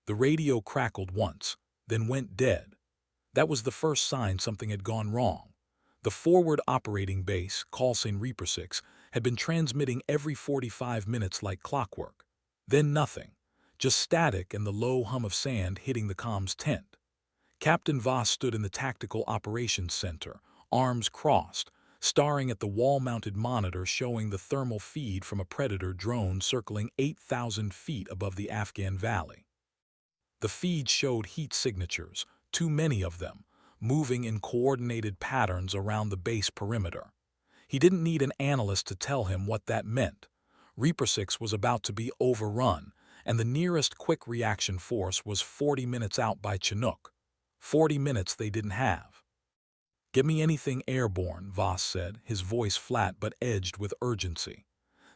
The radio crackled once, then went dead. That was the first sign something had gone wrong. The forward operating base, call sign Reaper 6, had been transmitting every 45 minutes like clockwork. Then nothing, just static and the low hum of sand hitting the comms tent. Captain Voss stood in the Tactical Operations Center, arms crossed, staring at the wall-mounted monitor showing the thermal feed from a Predator drone circling 8,000 feet above the Afghan valley. The feed showed heat signatures, too many of them, moving in coordinated patterns around the base perimeter. He didn't need an analyst to tell him what that meant. Reaper 6 was about to be overrun, and the nearest quick reaction force was 40 minutes out by Chinook. 40 minutes they didn't have. "Get me anything airborne," Voss said, his voice flat but edged with urgency.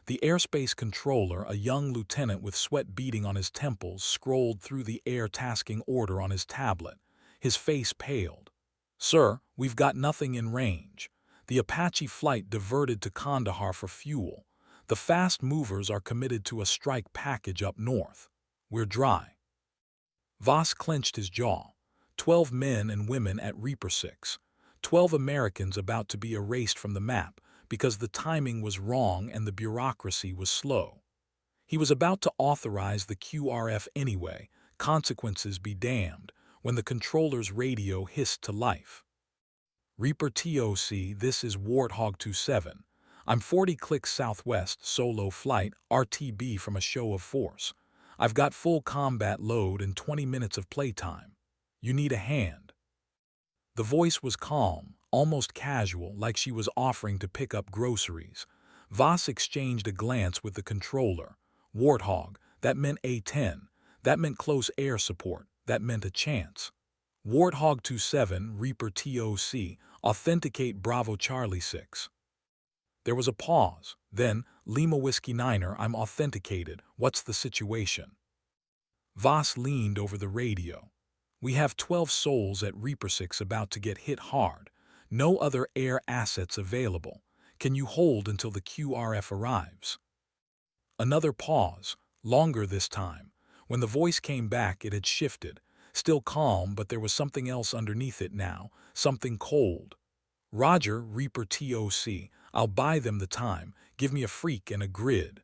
The airspace controller, a young lieutenant with sweat beading on his temples, scrolled through the air tasking order on his tablet. His face paled. "Sir, we've got nothing in range. The Apache flight diverted to Kandahar for fuel. The fast movers are committed to a strike package up north. We're dry." Voss clenched his jaw. 12 men and women at Reaper 6. 12 Americans about to be erased from the map because the timing was wrong and the bureaucracy was slow. He was about to authorize the QRF anyway, consequences be damned, when the controller's radio hissed to life. "Reaper TOC, this is Warthog 27. I'm 40 clicks southwest, solo flight, RTB from a show of force. I've got full combat load and 20 minutes of playtime. You need a hand." The voice was calm, almost casual, like she was offering to pick up groceries. Voss exchanged a glance with the controller. Warthog, that meant A-10. That meant close air support. That meant a chance. Warthog 27, Reaper TOC, authenticate Bravo Charlie 6. There was a pause. Then, Lima Whiskey 9er, I'm authenticated. What's the situation? Voss leaned over the radio. "We have 12 souls at Reaper 6 about to get hit hard. No other air assets available. Can you hold until the QRF arrives?" Another pause, longer this time. When the voice came back, it had shifted. Still calm, but there was something else underneath it now, something cold. "Roger, Reaper TOC. I'll buy them the time. Give me a freak and a grid."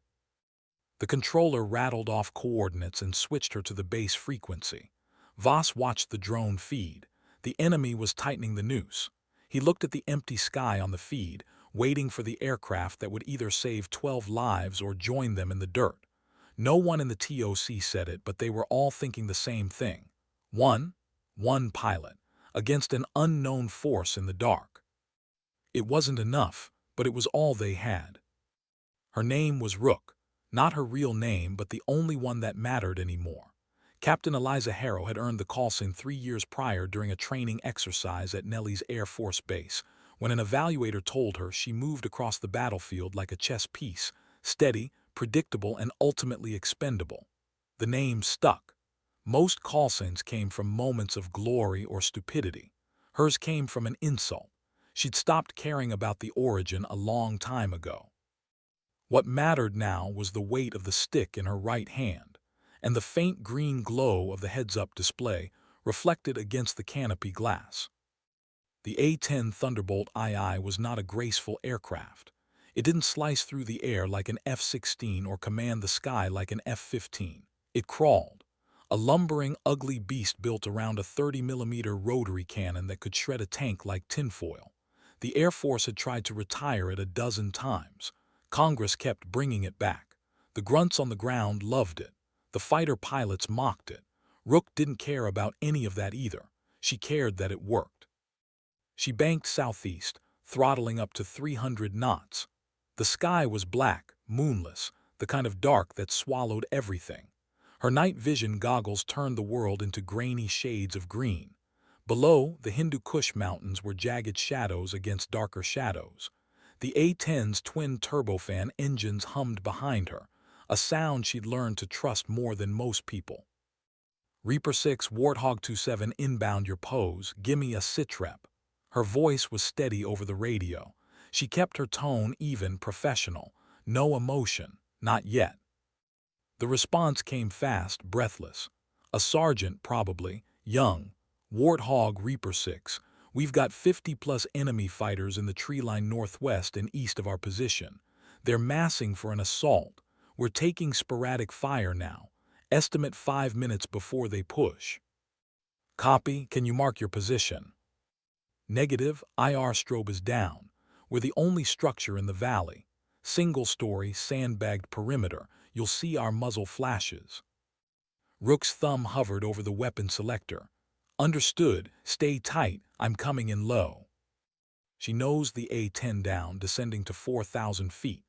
The controller rattled off coordinates and switched her to the base frequency. Voss watched the drone feed. The enemy was tightening the noose. He looked at the empty sky on the feed, waiting for the aircraft that would either save 12 lives or join them in the dirt. No one in the TOC said it, but they were all thinking the same thing. One pilot, against an unknown force in the dark. It wasn't enough, but it was all they had. Her name was Rook, not her real name, but the only one that mattered anymore. Captain Eliza Harrow had earned the call sign 3 years prior during a training exercise at Nellis Air Force Base, when an evaluator told her she moved across the battlefield like a chess piece, steady, predictable, and ultimately expendable. The name stuck. Most call signs came from moments of glory or stupidity. Hers came from an insult. She'd stopped caring about the origin a long time ago. What mattered now was the weight of the stick in her right hand, and the faint green glow of the heads-up display reflected against the canopy glass. The A-10 Thunderbolt II was not a graceful aircraft. It didn't slice through the air like an F-16 or command the sky like an F-15. It crawled. A lumbering, ugly beast built around a 30mm rotary cannon that could shred a tank like tinfoil. The Air Force had tried to retire it a dozen times. Congress kept bringing it back. The grunts on the ground loved it. The fighter pilots mocked it. Rook didn't care about any of that either. She cared that it worked. She banked southeast, throttling up to 300 knots. The sky was black, moonless, the kind of dark that swallowed everything. Her night vision goggles turned the world into grainy shades of green. Below, the Hindu Kush Mountains were jagged shadows against darker shadows. The A-10's twin turbofan engines hummed behind her, a sound she'd learned to trust more than most people. "Reaper 6, Warthog 27, inbound your pose, gimme a sitrep." Her voice was steady over the radio. She kept her tone even, professional. No emotion, not yet. The response came fast, breathless. A sergeant, probably, young. Warthog Reaper 6. We've got 50-plus enemy fighters in the tree line northwest and east of our position. They're massing for an assault. We're taking sporadic fire now. Estimate 5 minutes before they push. Copy, can you mark your position? Negative, IR strobe is down. We're the only structure in the valley. Single-story, sandbagged perimeter. You'll see our muzzle flashes. Rook's thumb hovered over the weapon selector. Understood, stay tight, I'm coming in low. She nosed the A-10 down, descending to 4,000 feet.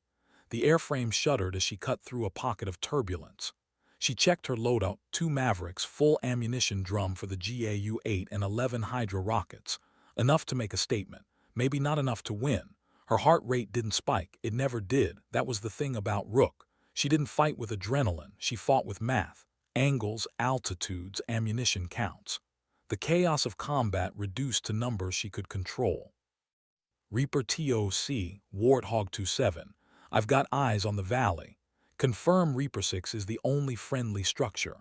The airframe shuddered as she cut through a pocket of turbulence. She checked her loadout, 2 Mavericks, full ammunition drum for the GAU-8 and 11 Hydra rockets. Enough to make a statement, maybe not enough to win. Her heart rate didn't spike, it never did. That was the thing about Rook. She didn't fight with adrenaline, she fought with math. Angles, altitudes, ammunition counts. The chaos of combat reduced to numbers she could control. Reaper TOC, Warthog 27. I've got eyes on the valley. Confirm Reaper 6 is the only friendly structure.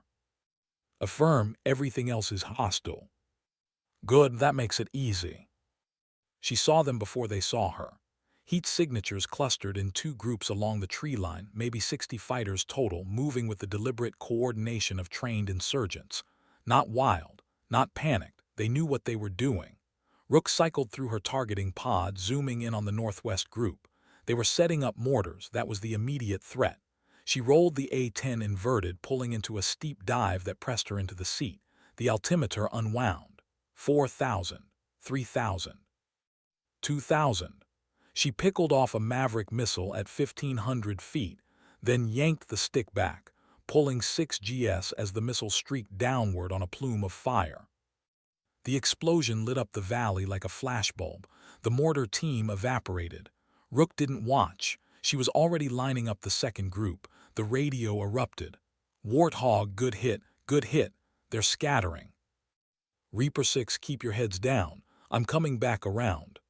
Affirm everything else is hostile. Good, that makes it easy. She saw them before they saw her. Heat signatures clustered in 2 groups along the tree line, maybe 60 fighters total, moving with the deliberate coordination of trained insurgents. Not wild, not panicked, they knew what they were doing. Rook cycled through her targeting pod, zooming in on the northwest group. They were setting up mortars, that was the immediate threat. She rolled the A-10 inverted, pulling into a steep dive that pressed her into the seat. The altimeter unwound. 4,000, 3,000, 2,000. She pickled off a Maverick missile at 1,500 feet, then yanked the stick back, pulling 6 GS as the missile streaked downward on a plume of fire. The explosion lit up the valley like a flashbulb. The mortar team evaporated. Rook didn't watch. She was already lining up the second group. The radio erupted. Warthog, good hit, they're scattering. Reaper 6, keep your heads down. I'm coming back around.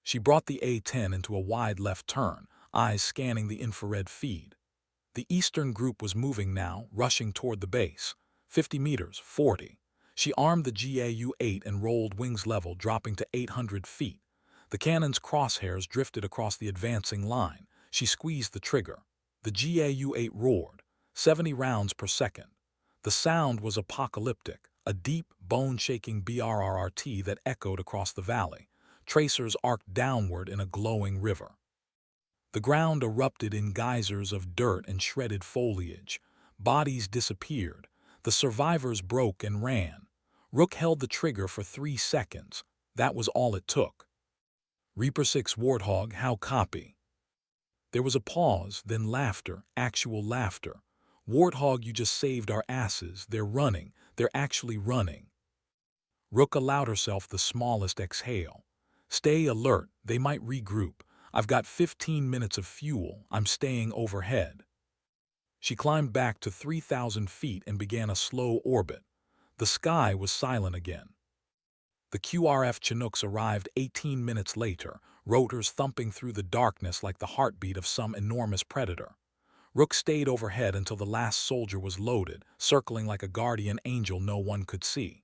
She brought the A-10 into a wide left turn, eyes scanning the infrared feed. The eastern group was moving now, rushing toward the base. 50 meters, 40. She armed the GAU-8 and rolled wings level, dropping to 800 feet. The cannon's crosshairs drifted across the advancing line. She squeezed the trigger. The GAU-8 roared, 70 rounds per second. The sound was apocalyptic, a deep, bone-shaking BRRRT that echoed across the valley. Tracers arced downward in a glowing river. The ground erupted in geysers of dirt and shredded foliage. Bodies disappeared. The survivors broke and ran. Rook held the trigger for 3 seconds. That was all it took. Reaper 6 Warthog, how copy? There was a pause, then laughter, actual laughter. Warthog, you just saved our asses. They're running. They're actually running. Rook allowed herself the smallest exhale. Stay alert, they might regroup. I've got 15 minutes of fuel, I'm staying overhead. She climbed back to 3,000 feet and began a slow orbit. The sky was silent again. The QRF Chinooks arrived 18 minutes later, rotors thumping through the darkness like the heartbeat of some enormous predator. Rook stayed overhead until the last soldier was loaded, circling like a guardian angel no one could see.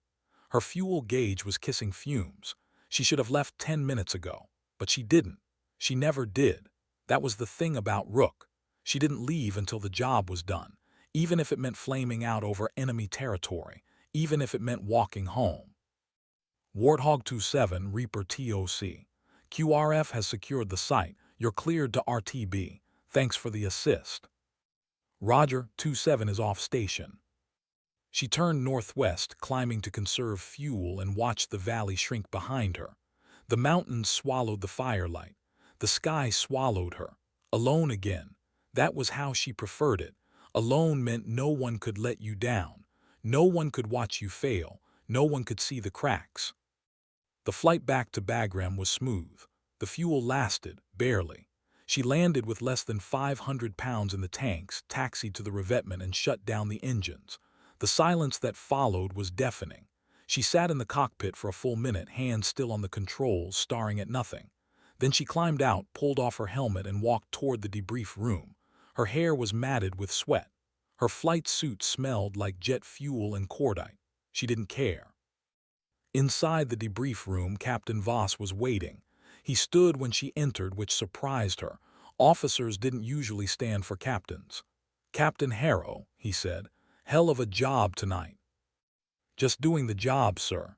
Her fuel gauge was kissing fumes. She should have left 10 minutes ago, but she didn't. She never did. That was the thing about Rook. She didn't leave until the job was done, even if it meant flaming out over enemy territory, even if it meant walking home. Warthog 27, Reaper TOC. QRF has secured the site. You're cleared to RTB. Thanks for the assist. Roger, 27 is off station. She turned northwest, climbing to conserve fuel, and watched the valley shrink behind her. The mountains swallowed the firelight. The sky swallowed her. Alone again. That was how she preferred it. Alone meant no one could let you down. No one could watch you fail. No one could see the cracks. The flight back to Bagram was smooth. The fuel lasted, barely. She landed with less than 500 pounds in the tanks, taxied to the revetment, and shut down the engines. The silence that followed was deafening. She sat in the cockpit for a full minute, hands still on the controls, staring at nothing. Then she climbed out, pulled off her helmet, and walked toward the debrief room. Her hair was matted with sweat. Her flight suit smelled like jet fuel and cordite. She didn't care. Inside the debrief room, Captain Voss was waiting. He stood when she entered, which surprised her. Officers didn't usually stand for captains. "Captain Harrow," he said, "hell of a job tonight." "Just doing the job, sir."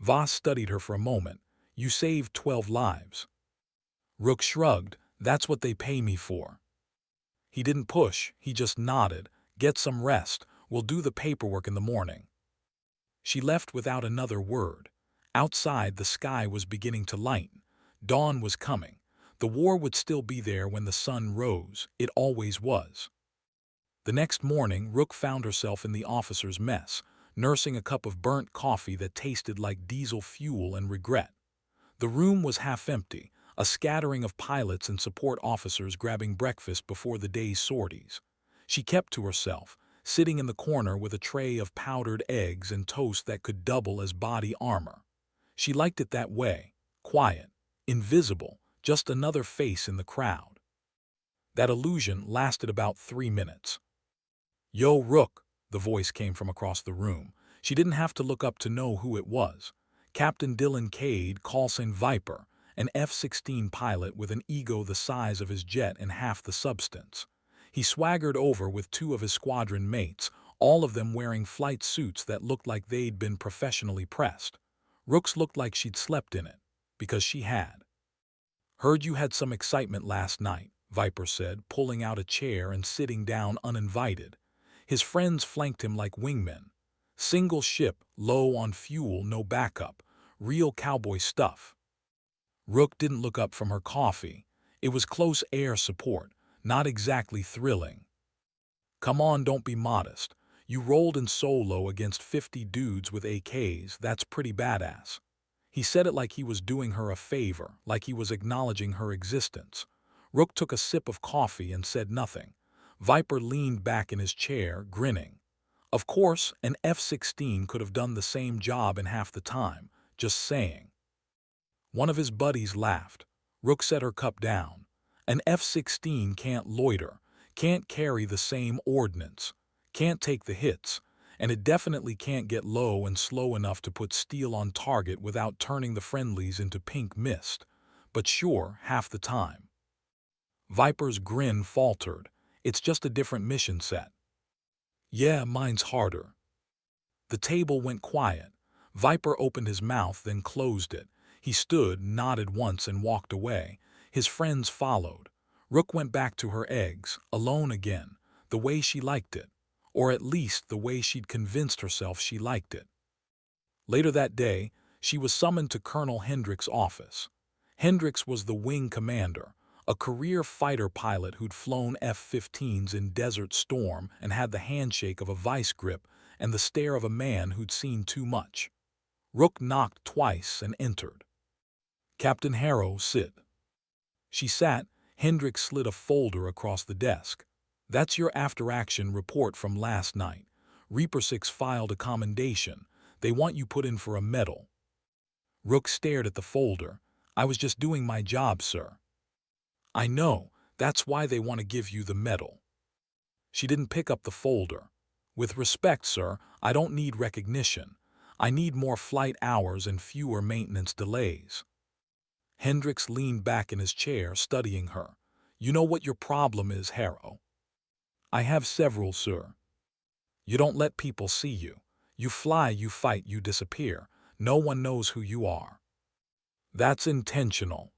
Voss studied her for a moment. "You saved 12 lives." Rook shrugged. "That's what they pay me for." He didn't push, he just nodded. "Get some rest. We'll do the paperwork in the morning." She left without another word. Outside, the sky was beginning to lighten. Dawn was coming. The war would still be there when the sun rose. It always was. The next morning, Rook found herself in the officers' mess, nursing a cup of burnt coffee that tasted like diesel fuel and regret. The room was half empty, a scattering of pilots and support officers grabbing breakfast before the day's sorties. She kept to herself, sitting in the corner with a tray of powdered eggs and toast that could double as body armor. She liked it that way, quiet, invisible, just another face in the crowd. That illusion lasted about 3 minutes. "Yo, Rook," the voice came from across the room. She didn't have to look up to know who it was. Captain Dylan Cade, call sign Viper, an F-16 pilot with an ego the size of his jet and half the substance. He swaggered over with 2 of his squadron mates, all of them wearing flight suits that looked like they'd been professionally pressed. Rook's looked like she'd slept in it, because she had. "Heard you had some excitement last night," Viper said, pulling out a chair and sitting down uninvited. His friends flanked him like wingmen. Single ship, low on fuel, no backup. Real cowboy stuff. Rook didn't look up from her coffee. It was close air support, not exactly thrilling. "Come on, don't be modest. You rolled in solo against 50 dudes with AKs, that's pretty badass." He said it like he was doing her a favor, like he was acknowledging her existence. Rook took a sip of coffee and said nothing. Viper leaned back in his chair, grinning. Of course, an F-16 could have done the same job in half the time, just saying. One of his buddies laughed. Rook set her cup down. "An F-16 can't loiter, can't carry the same ordnance, can't take the hits, and it definitely can't get low and slow enough to put steel on target without turning the friendlies into pink mist. But sure, half the time." Viper's grin faltered. "It's just a different mission set." "Yeah, mine's harder." The table went quiet. Viper opened his mouth, then closed it. He stood, nodded once, and walked away. His friends followed. Rook went back to her eggs, alone again, the way she liked it. Or at least the way she'd convinced herself she liked it. Later that day, she was summoned to Colonel Hendricks' office. Hendricks was the wing commander, a career fighter pilot who'd flown F-15s in Desert Storm and had the handshake of a vice grip and the stare of a man who'd seen too much. Rook knocked twice and entered. "Captain Harrow, sit." She sat. Hendricks slid a folder across the desk. "That's your after-action report from last night. Reaper 6 filed a commendation. They want you put in for a medal." Rook stared at the folder. "I was just doing my job, sir." "I know. That's why they want to give you the medal." She didn't pick up the folder. "With respect, sir, I don't need recognition. I need more flight hours and fewer maintenance delays." Hendricks leaned back in his chair, studying her. "You know what your problem is, Harrow?" "I have several, sir." "You don't let people see you. You fly, you fight, you disappear. No one knows who you are." "That's intentional."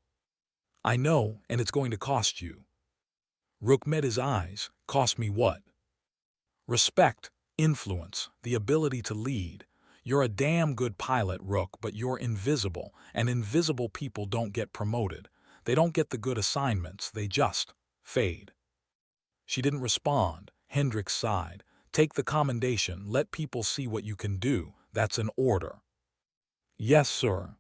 "I know, and it's going to cost you." Rook met his eyes. "Cost me what?" "Respect, influence, the ability to lead. You're a damn good pilot, Rook, but you're invisible, and invisible people don't get promoted. They don't get the good assignments, they just fade." She didn't respond. Hendricks sighed. "Take the commendation, let people see what you can do. That's an order." "Yes, sir."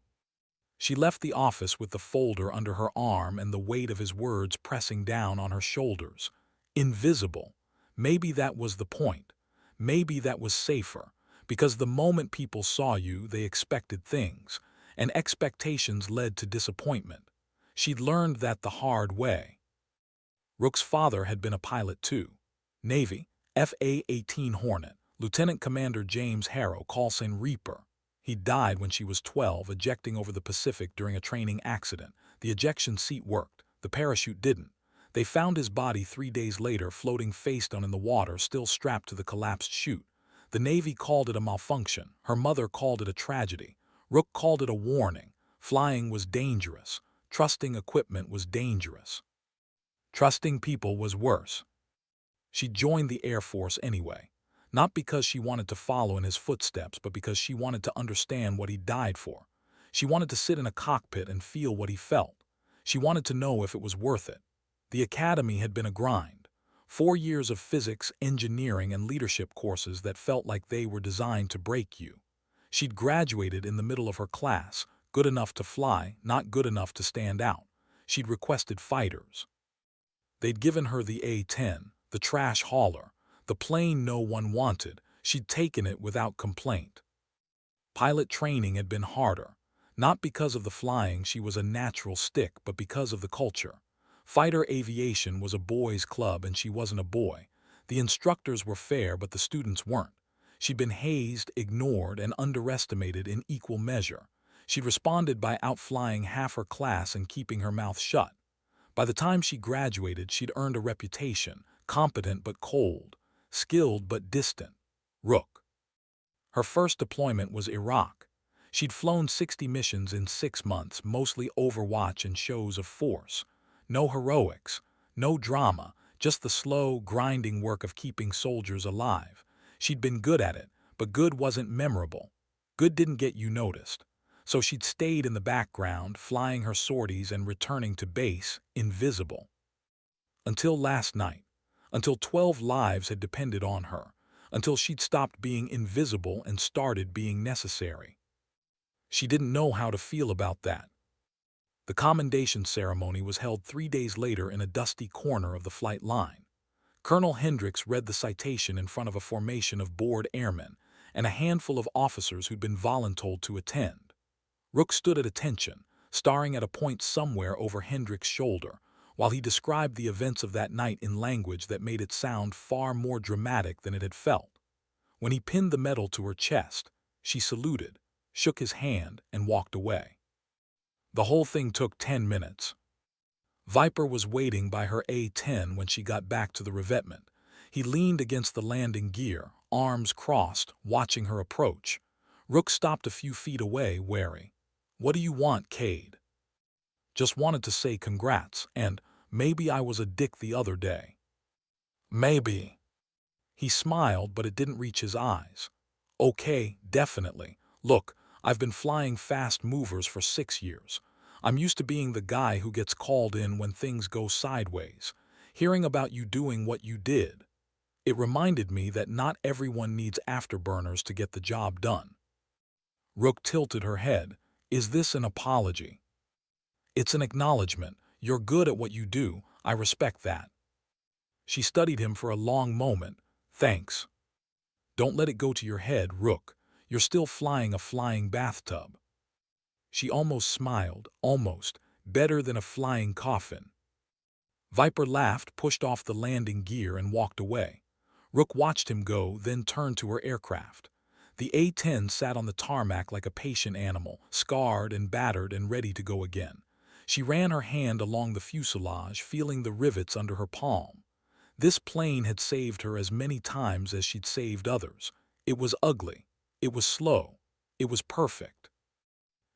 She left the office with the folder under her arm and the weight of his words pressing down on her shoulders. Invisible. Maybe that was the point. Maybe that was safer. Because the moment people saw you, they expected things, and expectations led to disappointment. She'd learned that the hard way. Rook's father had been a pilot too. Navy, FA-18 Hornet, Lieutenant Commander James Harrow, call sign Reaper. He died when she was 12, ejecting over the Pacific during a training accident. The ejection seat worked. The parachute didn't. They found his body 3 days later floating face down in the water, still strapped to the collapsed chute. The Navy called it a malfunction. Her mother called it a tragedy. Rook called it a warning. Flying was dangerous. Trusting equipment was dangerous. Trusting people was worse. She joined the Air Force anyway. Not because she wanted to follow in his footsteps, but because she wanted to understand what he died for. She wanted to sit in a cockpit and feel what he felt. She wanted to know if it was worth it. The academy had been a grind. 4 years of physics, engineering, and leadership courses that felt like they were designed to break you. She'd graduated in the middle of her class, good enough to fly, not good enough to stand out. She'd requested fighters. They'd given her the A-10, the trash hauler, the plane no one wanted. She'd taken it without complaint. Pilot training had been harder, not because of the flying, she was a natural stick, but because of the culture. Fighter aviation was a boys' club and she wasn't a boy. The instructors were fair, but the students weren't. She'd been hazed, ignored, and underestimated in equal measure. She'd responded by outflying half her class and keeping her mouth shut. By the time she graduated, she'd earned a reputation, competent but cold, skilled but distant. Rook. Her first deployment was Iraq. She'd flown 60 missions in 6 months, mostly Overwatch and shows of force. No heroics, no drama, just the slow, grinding work of keeping soldiers alive. She'd been good at it, but good wasn't memorable. Good didn't get you noticed. So she'd stayed in the background, flying her sorties and returning to base, invisible. Until last night. Until 12 lives had depended on her. Until she'd stopped being invisible and started being necessary. She didn't know how to feel about that. The commendation ceremony was held 3 days later in a dusty corner of the flight line. Colonel Hendricks read the citation in front of a formation of bored airmen and a handful of officers who'd been voluntold to attend. Rook stood at attention, staring at a point somewhere over Hendricks' shoulder, while he described the events of that night in language that made it sound far more dramatic than it had felt. When he pinned the medal to her chest, she saluted, shook his hand, and walked away. The whole thing took 10 minutes. Viper was waiting by her A-10 when she got back to the revetment. He leaned against the landing gear, arms crossed, watching her approach. Rook stopped a few feet away, wary. "What do you want, Cade?" "Just wanted to say congrats, and maybe I was a dick the other day." "Maybe." He smiled, but it didn't reach his eyes. "Okay, definitely. Look, I've been flying fast movers for 6 years. I'm used to being the guy who gets called in when things go sideways. Hearing about you doing what you did, it reminded me that not everyone needs afterburners to get the job done." Rook tilted her head. "Is this an apology?" "It's an acknowledgement. You're good at what you do. I respect that." She studied him for a long moment. "Thanks. Don't let it go to your head, Rook. You're still flying a flying bathtub." She almost smiled, almost, better than a flying coffin. Viper laughed, pushed off the landing gear, and walked away. Rook watched him go, then turned to her aircraft. The A-10 sat on the tarmac like a patient animal, scarred and battered and ready to go again. She ran her hand along the fuselage, feeling the rivets under her palm. This plane had saved her as many times as she'd saved others. It was ugly. It was slow. It was perfect.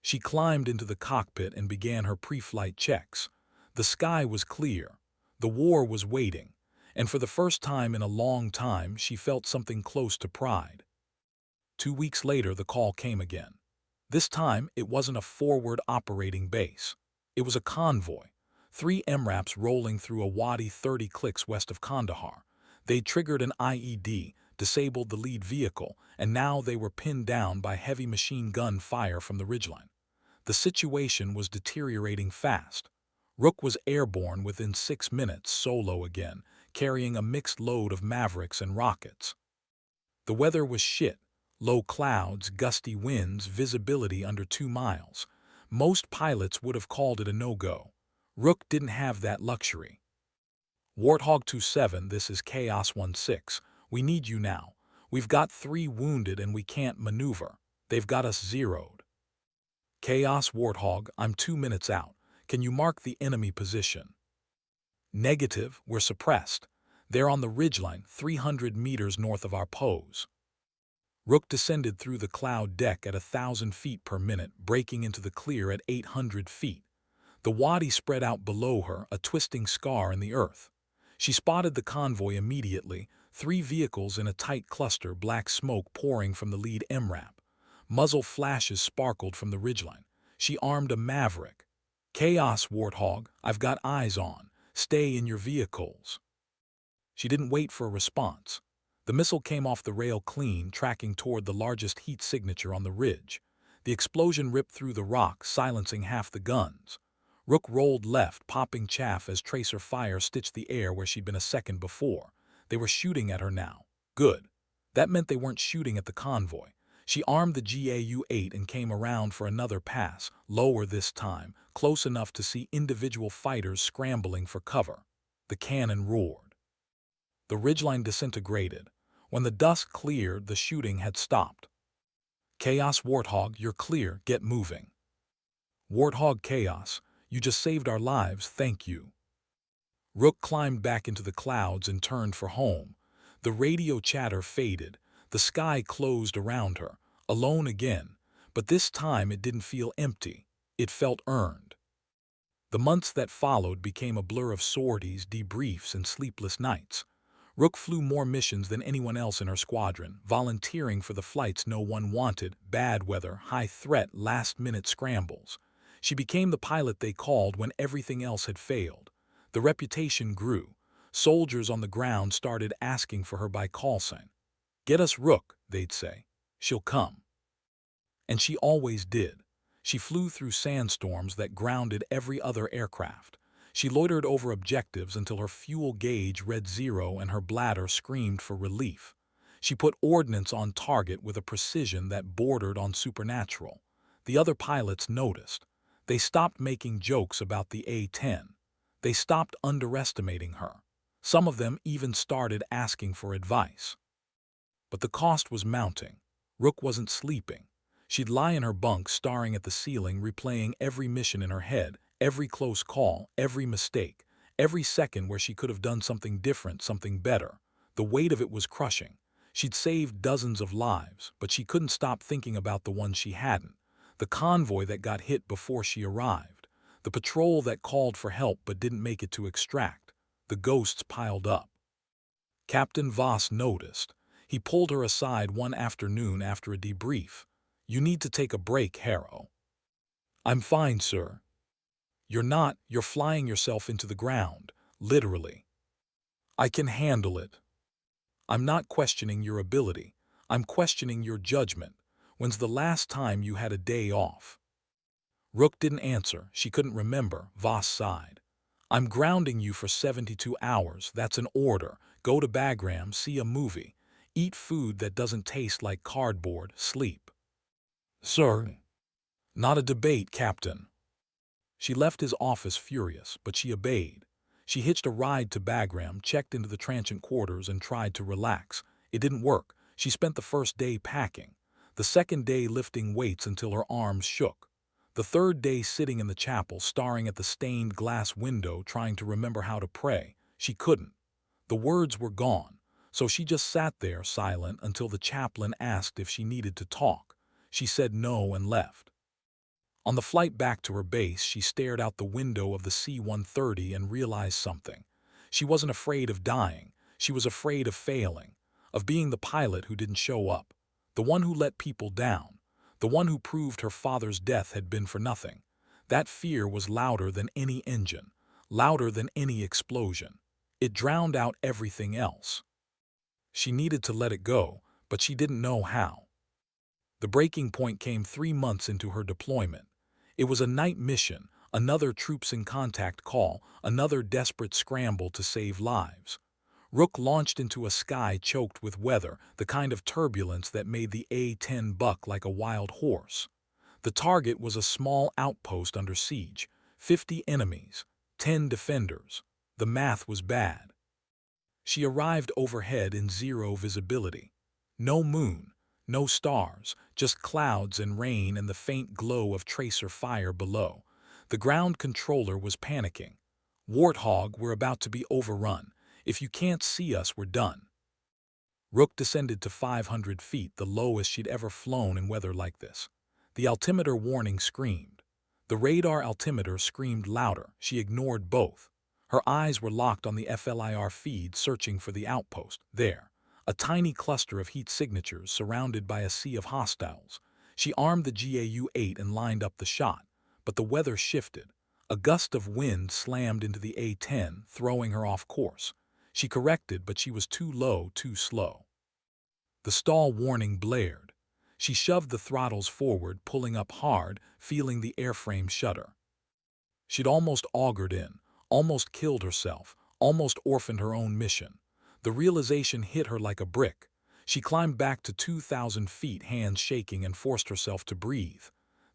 She climbed into the cockpit and began her pre-flight checks. The sky was clear. The war was waiting. And for the first time in a long time, she felt something close to pride. 2 weeks later, the call came again. This time, it wasn't a forward operating base. It was a convoy. 3 MRAPs rolling through a wadi 30 clicks west of Kandahar. They'd triggered an IED, disabled the lead vehicle, and now they were pinned down by heavy machine gun fire from the ridgeline. The situation was deteriorating fast. Rook was airborne within 6 minutes, solo again, carrying a mixed load of Mavericks and rockets. The weather was shit. Low clouds, gusty winds, visibility under 2 miles. Most pilots would have called it a no-go. Rook didn't have that luxury. Warthog 27, this is Chaos 16. We need you now. We've got 3 wounded and we can't maneuver. They've got us zeroed. Chaos Warthog, I'm 2 minutes out. Can you mark the enemy position? Negative, we're suppressed. They're on the ridgeline, 300 meters north of our pose. Rook descended through the cloud deck at 1,000 feet per minute, breaking into the clear at 800 feet. The wadi spread out below her, a twisting scar in the earth. She spotted the convoy immediately, 3 vehicles in a tight cluster, black smoke pouring from the lead MRAP. Muzzle flashes sparkled from the ridgeline. She armed a Maverick. Chaos Warthog, I've got eyes on. Stay in your vehicles. She didn't wait for a response. The missile came off the rail clean, tracking toward the largest heat signature on the ridge. The explosion ripped through the rock, silencing half the guns. Rook rolled left, popping chaff as tracer fire stitched the air where she'd been a second before. They were shooting at her now. Good. That meant they weren't shooting at the convoy. She armed the GAU-8 and came around for another pass, lower this time, close enough to see individual fighters scrambling for cover. The cannon roared. The ridgeline disintegrated. When the dust cleared, the shooting had stopped. Chaos Warthog, you're clear, get moving. Warthog Chaos, you just saved our lives, thank you. Rook climbed back into the clouds and turned for home. The radio chatter faded. The sky closed around her, alone again, but this time it didn't feel empty. It felt earned. The months that followed became a blur of sorties, debriefs, and sleepless nights. Rook flew more missions than anyone else in her squadron, volunteering for the flights no one wanted, bad weather, high-threat, last-minute scrambles. She became the pilot they called when everything else had failed. The reputation grew. Soldiers on the ground started asking for her by call sign. "Get us Rook," they'd say. "She'll come." And she always did. She flew through sandstorms that grounded every other aircraft. She loitered over objectives until her fuel gauge read 0 and her bladder screamed for relief. She put ordnance on target with a precision that bordered on supernatural. The other pilots noticed. They stopped making jokes about the A-10. They stopped underestimating her. Some of them even started asking for advice. But the cost was mounting. Rook wasn't sleeping. She'd lie in her bunk staring at the ceiling, replaying every mission in her head, every close call, every mistake, every second where she could have done something different, something better. The weight of it was crushing. She'd saved dozens of lives, but she couldn't stop thinking about the ones she hadn't. The convoy that got hit before she arrived. The patrol that called for help but didn't make it to extract. The ghosts piled up. Captain Voss noticed. He pulled her aside one afternoon after a debrief. "You need to take a break, Harrow." "I'm fine, sir." "You're not. You're flying yourself into the ground, literally." "I can handle it." "I'm not questioning your ability. I'm questioning your judgment. When's the last time you had a day off?" Rook didn't answer. She couldn't remember. Voss sighed. "I'm grounding you for 72 hours. That's an order. Go to Bagram, see a movie. Eat food that doesn't taste like cardboard, sleep." "Sir." "Not a debate, Captain." She left his office furious, but she obeyed. She hitched a ride to Bagram, checked into the transient quarters, and tried to relax. It didn't work. She spent the first day packing. The second day lifting weights until her arms shook. The third day sitting in the chapel, staring at the stained glass window, trying to remember how to pray. She couldn't. The words were gone. So she just sat there, silent, until the chaplain asked if she needed to talk. She said no and left. On the flight back to her base, she stared out the window of the C-130 and realized something. She wasn't afraid of dying. She was afraid of failing, of being the pilot who didn't show up, the one who let people down, the one who proved her father's death had been for nothing. That fear was louder than any engine, louder than any explosion. It drowned out everything else. She needed to let it go, but she didn't know how. The breaking point came 3 months into her deployment. It was a night mission, another troops in contact call, another desperate scramble to save lives. Rook launched into a sky choked with weather, the kind of turbulence that made the A-10 buck like a wild horse. The target was a small outpost under siege, 50 enemies, 10 defenders. The math was bad. She arrived overhead in zero visibility. No moon, no stars, just clouds and rain and the faint glow of tracer fire below. The ground controller was panicking. Warthog, we're about to be overrun. If you can't see us, we're done. Rook descended to 500 feet, the lowest she'd ever flown in weather like this. The altimeter warning screamed. The radar altimeter screamed louder. She ignored both. Her eyes were locked on the FLIR feed, searching for the outpost. There, a tiny cluster of heat signatures surrounded by a sea of hostiles. She armed the GAU-8 and lined up the shot, but the weather shifted. A gust of wind slammed into the A-10, throwing her off course. She corrected, but she was too low, too slow. The stall warning blared. She shoved the throttles forward, pulling up hard, feeling the airframe shudder. She'd almost augured in, almost killed herself, almost orphaned her own mission. The realization hit her like a brick. She climbed back to 2,000 feet, hands shaking, and forced herself to breathe.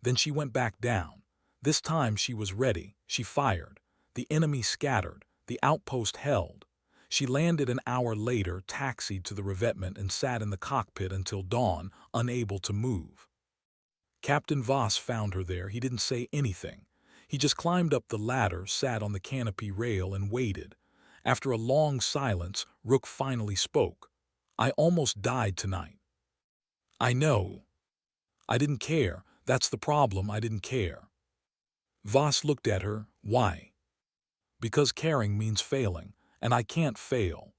Then she went back down. This time she was ready. She fired. The enemy scattered. The outpost held. She landed an hour later, taxied to the revetment, and sat in the cockpit until dawn, unable to move. Captain Voss found her there. He didn't say anything. He just climbed up the ladder, sat on the canopy rail, and waited. After a long silence, Rook finally spoke. "I almost died tonight." "I know. I didn't care. That's the problem. I didn't care." Voss looked at her. "Why?" "Because caring means failing. And I can't fail."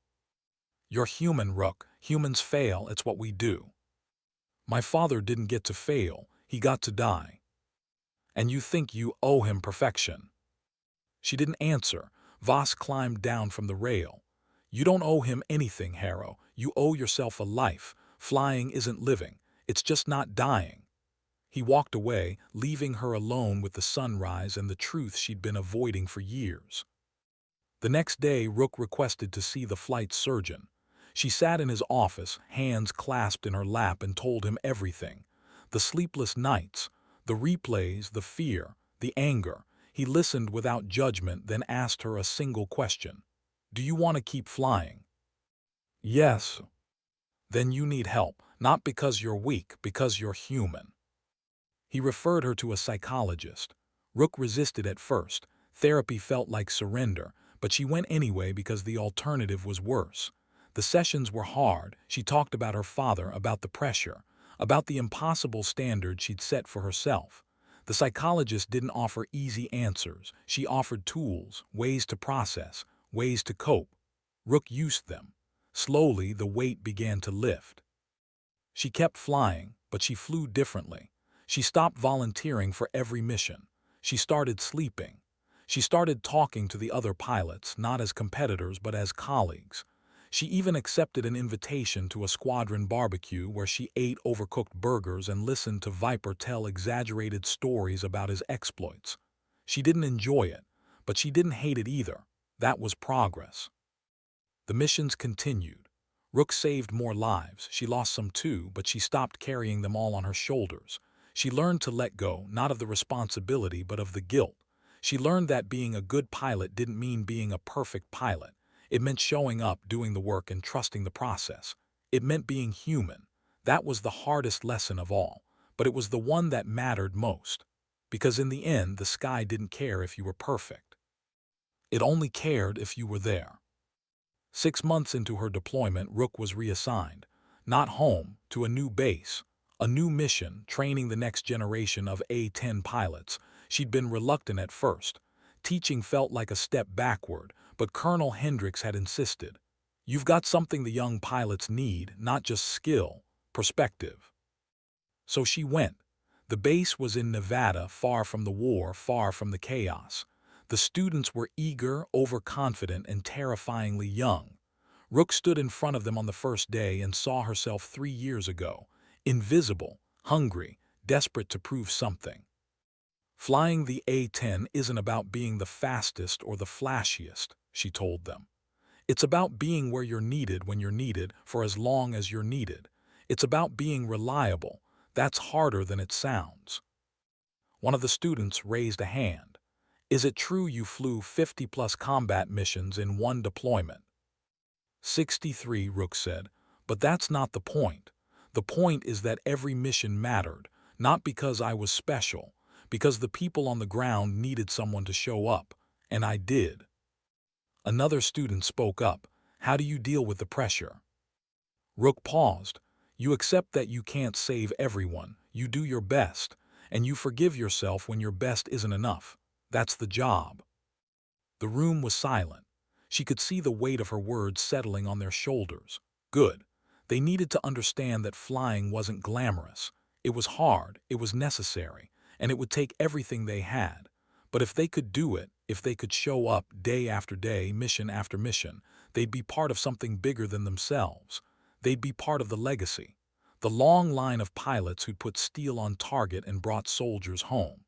"You're human, Rook. Humans fail. It's what we do." "My father didn't get to fail. He got to die." "And you think you owe him perfection?" She didn't answer. Voss climbed down from the rail. "You don't owe him anything, Harrow. You owe yourself a life. Flying isn't living. It's just not dying." He walked away, leaving her alone with the sunrise and the truth she'd been avoiding for years. The next day, Rook requested to see the flight surgeon. She sat in his office, hands clasped in her lap, and told him everything. The sleepless nights, the replays, the fear, the anger. He listened without judgment, then asked her a single question. "Do you want to keep flying?" "Yes." "Then you need help, not because you're weak, because you're human." He referred her to a psychologist. Rook resisted at first. Therapy felt like surrender, but she went anyway because the alternative was worse. The sessions were hard. She talked about her father, about the pressure, about the impossible standard she'd set for herself. The psychologist didn't offer easy answers. She offered tools, ways to process, ways to cope. Rook used them. Slowly, the weight began to lift. She kept flying, but she flew differently. She stopped volunteering for every mission. She started sleeping. She started talking to the other pilots, not as competitors but as colleagues. She even accepted an invitation to a squadron barbecue where she ate overcooked burgers and listened to Viper tell exaggerated stories about his exploits. She didn't enjoy it, but she didn't hate it either. That was progress. The missions continued. Rook saved more lives. She lost some too, but she stopped carrying them all on her shoulders. She learned to let go, not of the responsibility, but of the guilt. She learned that being a good pilot didn't mean being a perfect pilot. It meant showing up, doing the work, and trusting the process. It meant being human. That was the hardest lesson of all, but it was the one that mattered most. Because in the end, the sky didn't care if you were perfect. It only cared if you were there. 6 months into her deployment, Rook was reassigned. Not home, to a new base. A new mission, training the next generation of A-10 pilots. She'd been reluctant at first. Teaching felt like a step backward, but Colonel Hendricks had insisted. "You've got something the young pilots need, not just skill, perspective." So she went. The base was in Nevada, far from the war, far from the chaos. The students were eager, overconfident, and terrifyingly young. Rook stood in front of them on the first day and saw herself 3 years ago. Invisible, hungry, desperate to prove something. "Flying the A-10 isn't about being the fastest or the flashiest," she told them. "It's about being where you're needed when you're needed, for as long as you're needed. It's about being reliable. That's harder than it sounds." One of the students raised a hand. "Is it true you flew 50-plus combat missions in one deployment?" 63, Rook said. But that's not the point. The point is that every mission mattered, not because I was special, because the people on the ground needed someone to show up, and I did. Another student spoke up. How do you deal with the pressure? Rook paused. You accept that you can't save everyone, you do your best, and you forgive yourself when your best isn't enough. That's the job. The room was silent. She could see the weight of her words settling on their shoulders. Good. They needed to understand that flying wasn't glamorous. It was hard, it was necessary, and it would take everything they had. But if they could do it, if they could show up day after day, mission after mission, they'd be part of something bigger than themselves. They'd be part of the legacy. The long line of pilots who'd put steel on target and brought soldiers home.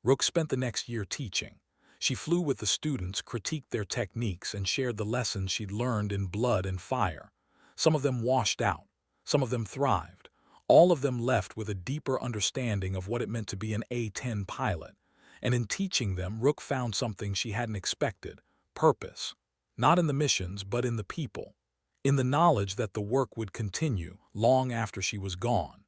Rook spent the next year teaching. She flew with the students, critiqued their techniques, and shared the lessons she'd learned in blood and fire. Some of them washed out. Some of them thrived. All of them left with a deeper understanding of what it meant to be an A-10 pilot. And in teaching them, Rook found something she hadn't expected: purpose. Not in the missions, but in the people. In the knowledge that the work would continue long after she was gone.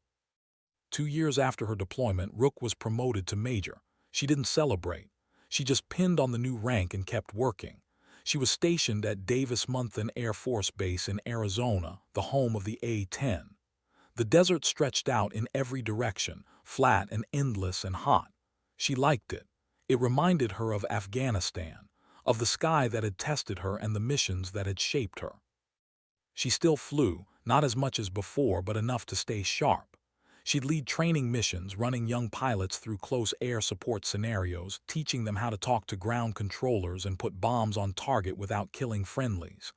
2 years after her deployment, Rook was promoted to major. She didn't celebrate. She just pinned on the new rank and kept working. She was stationed at Davis-Monthan Air Force Base in Arizona, the home of the A-10. The desert stretched out in every direction, flat and endless and hot. She liked it. It reminded her of Afghanistan, of the sky that had tested her and the missions that had shaped her. She still flew, not as much as before, but enough to stay sharp. She'd lead training missions, running young pilots through close air support scenarios, teaching them how to talk to ground controllers and put bombs on target without killing friendlies.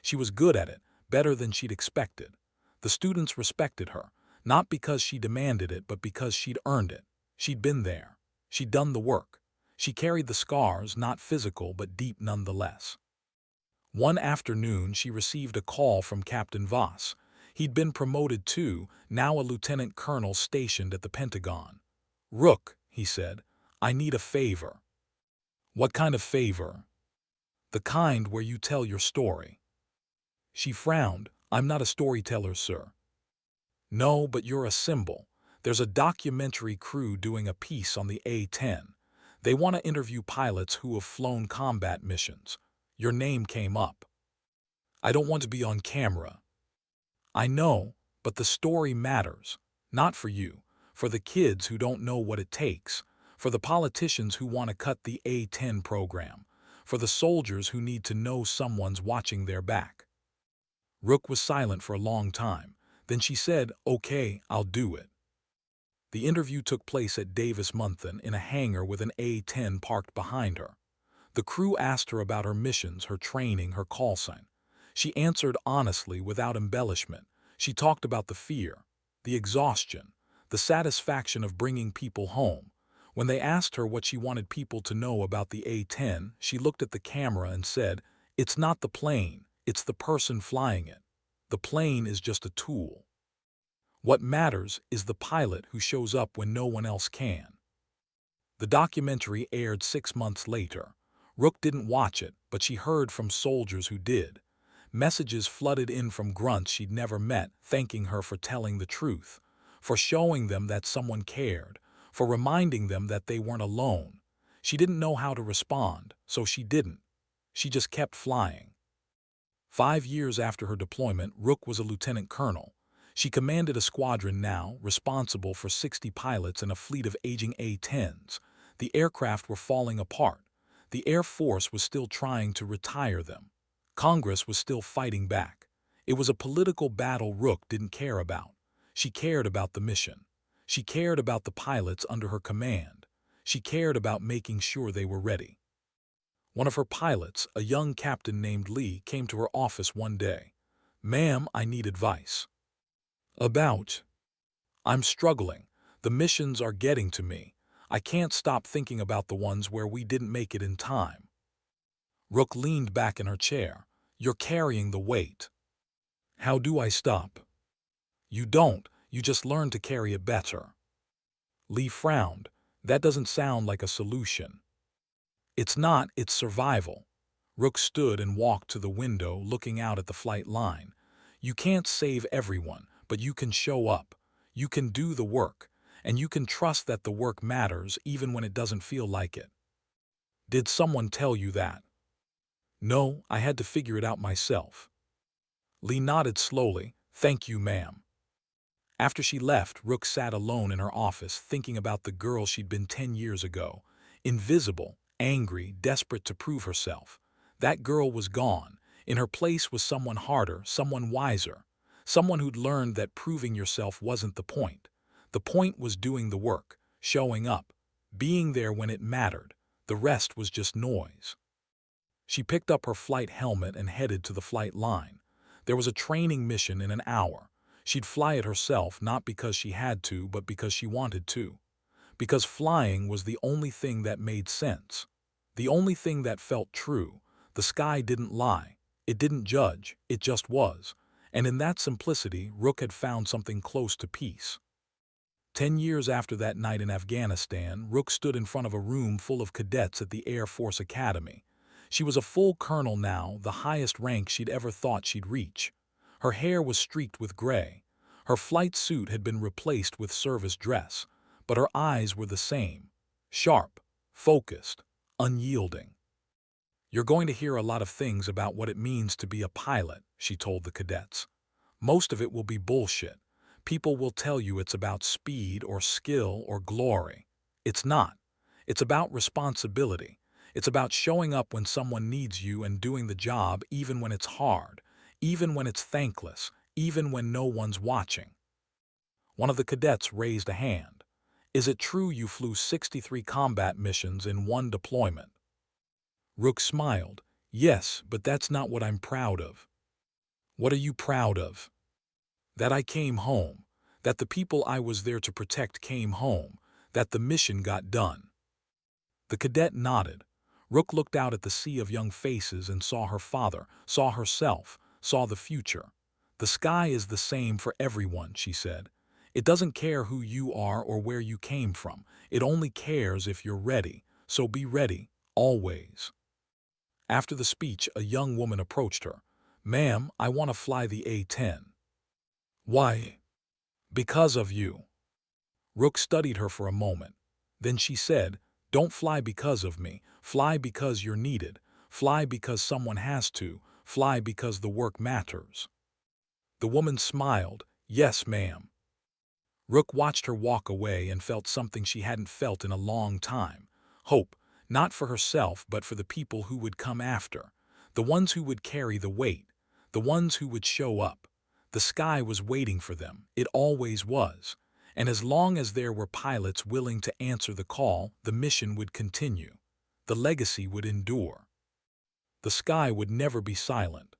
She was good at it, better than she'd expected. The students respected her, not because she demanded it, but because she'd earned it. She'd been there. She'd done the work. She carried the scars, not physical, but deep nonetheless. One afternoon, she received a call from Captain Voss. He'd been promoted too, now a lieutenant colonel stationed at the Pentagon. "Rook," he said, "I need a favor." "What kind of favor?" "The kind where you tell your story." She frowned. "I'm not a storyteller, sir." "No, but you're a symbol. There's a documentary crew doing a piece on the A-10. They want to interview pilots who have flown combat missions. Your name came up." "I don't want to be on camera." "I know, but the story matters. Not for you, for the kids who don't know what it takes, for the politicians who want to cut the A-10 program, for the soldiers who need to know someone's watching their back." Rook was silent for a long time. Then she said, "Okay, I'll do it." The interview took place at Davis-Monthan in a hangar with an A-10 parked behind her. The crew asked her about her missions, her training, her call sign. She answered honestly, without embellishment. She talked about the fear, the exhaustion, the satisfaction of bringing people home. When they asked her what she wanted people to know about the A-10, she looked at the camera and said, "It's not the plane, it's the person flying it. The plane is just a tool. What matters is the pilot who shows up when no one else can." The documentary aired 6 months later. Rook didn't watch it, but she heard from soldiers who did. Messages flooded in from grunts she'd never met, thanking her for telling the truth, for showing them that someone cared, for reminding them that they weren't alone. She didn't know how to respond, so she didn't. She just kept flying. 5 years after her deployment, Rook was a lieutenant colonel. She commanded a squadron now, responsible for 60 pilots and a fleet of aging A-10s. The aircraft were falling apart. The Air Force was still trying to retire them. Congress was still fighting back. It was a political battle Rook didn't care about. She cared about the mission. She cared about the pilots under her command. She cared about making sure they were ready. One of her pilots, a young captain named Lee, came to her office one day. "Ma'am, I need advice." "About?" "I'm struggling. The missions are getting to me. I can't stop thinking about the ones where we didn't make it in time." Rook leaned back in her chair. "You're carrying the weight." "How do I stop?" "You don't. You just learn to carry it better." Lee frowned. "That doesn't sound like a solution." "It's not, it's survival." Rook stood and walked to the window, looking out at the flight line. You can't save everyone, but you can show up. You can do the work, and you can trust that the work matters even when it doesn't feel like it. Did someone tell you that? No, I had to figure it out myself. Lee nodded slowly. Thank you, ma'am. After she left, Rook sat alone in her office thinking about the girl she'd been 10 years ago. Invisible, angry, desperate to prove herself. That girl was gone. In her place was someone harder, someone wiser. Someone who'd learned that proving yourself wasn't the point. The point was doing the work, showing up, being there when it mattered. The rest was just noise. She picked up her flight helmet and headed to the flight line. There was a training mission in an hour. She'd fly it herself, not because she had to, but because she wanted to. Because flying was the only thing that made sense. The only thing that felt true. The sky didn't lie. It didn't judge. It just was. And in that simplicity, Rook had found something close to peace. 10 years after that night in Afghanistan, Rook stood in front of a room full of cadets at the Air Force Academy. She was a full colonel now, the highest rank she'd ever thought she'd reach. Her hair was streaked with gray. Her flight suit had been replaced with service dress, but her eyes were the same. Sharp, focused, unyielding. You're going to hear a lot of things about what it means to be a pilot, she told the cadets. Most of it will be bullshit. People will tell you it's about speed or skill or glory. It's not. It's about responsibility. It's about showing up when someone needs you and doing the job even when it's hard, even when it's thankless, even when no one's watching. One of the cadets raised a hand. Is it true you flew 63 combat missions in one deployment? Rook smiled. Yes, but that's not what I'm proud of. What are you proud of? That I came home. That the people I was there to protect came home. That the mission got done. The cadet nodded. Rook looked out at the sea of young faces and saw her father, saw herself, saw the future. The sky is the same for everyone, she said. It doesn't care who you are or where you came from. It only cares if you're ready. So be ready, always. After the speech, a young woman approached her. Ma'am, I want to fly the A-10. Why? Because of you. Rook studied her for a moment. Then she said, don't fly because of me. Fly because you're needed. Fly because someone has to. Fly because the work matters. The woman smiled. Yes, ma'am. Rook watched her walk away and felt something she hadn't felt in a long time. Hope, not for herself but for the people who would come after. The ones who would carry the weight. The ones who would show up. The sky was waiting for them. It always was. And as long as there were pilots willing to answer the call, the mission would continue. The legacy would endure. The sky would never be silent.